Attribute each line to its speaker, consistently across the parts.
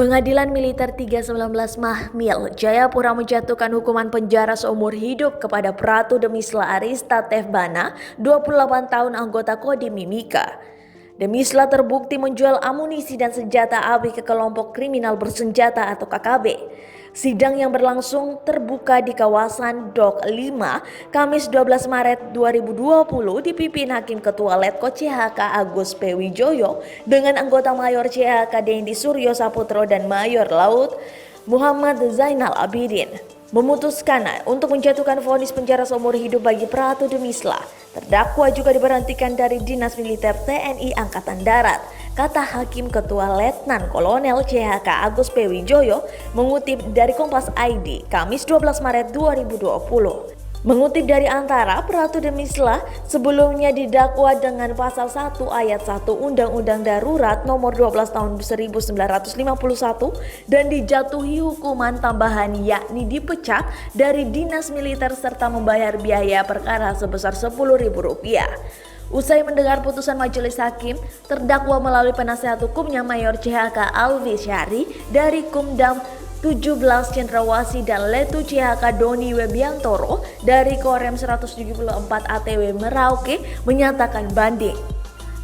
Speaker 1: Pengadilan Militer 319 Mahmil, Jayapura menjatuhkan hukuman penjara seumur hidup kepada Pratu Demisla Arista Tevbana, 28 tahun anggota Kodim Mimika. Demisla terbukti menjual amunisi dan senjata api ke kelompok kriminal bersenjata atau KKB. Sidang yang berlangsung terbuka di kawasan Dok 5, Kamis 12 Maret 2020 dipimpin Hakim Ketua Letko CHK Agus P. Wijoyo dengan anggota Mayor CHK Dendi Suryo Saputro dan Mayor Laut Muhammad Zainal Abidin. Memutuskan untuk menjatuhkan vonis penjara seumur hidup bagi Pratu Demisla. Terdakwa juga diberhentikan dari Dinas Militer TNI Angkatan Darat, kata Hakim Ketua Letnan Kolonel CHK Agus P. Wijoyo mengutip dari Kompas ID Kamis 12 Maret 2020. Mengutip dari Antara, Pratu Demisla sebelumnya didakwa dengan pasal 1 ayat 1 Undang-Undang Darurat nomor 12 tahun 1951 dan dijatuhi hukuman tambahan yakni dipecat dari dinas militer serta membayar biaya perkara sebesar Rp10.000. Usai mendengar putusan majelis hakim, terdakwa melalui penasehat hukumnya Mayor CHK Alvi Syari dari Kumdam 17 Cendrawasih dan Letu CHK Doni Webiantoro dari Korem 174 ATW Merauke menyatakan banding.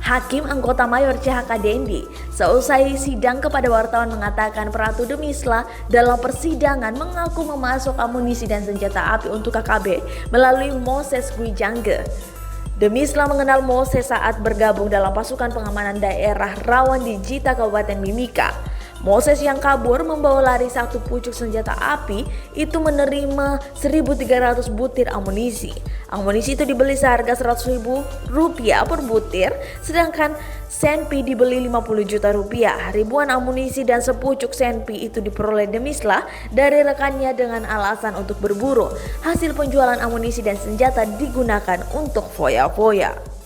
Speaker 1: Hakim anggota Mayor CHK Dendi seusai sidang kepada wartawan mengatakan Pratu Demisla dalam persidangan mengaku memasok amunisi dan senjata api untuk KKB melalui Moses Gwijangge. Demisla mengenal Moses saat bergabung dalam pasukan pengamanan daerah rawan di Jita Kabupaten Mimika. Moses yang kabur membawa lari satu pucuk senjata api itu menerima 1.300 butir amunisi. Amunisi itu dibeli seharga Rp100.000 per butir, sedangkan senpi dibeli Rp50 juta. Ribuan amunisi dan sepucuk senpi itu diperoleh Demisla dari rekannya dengan alasan untuk berburu. Hasil penjualan amunisi dan senjata digunakan untuk foya-foya.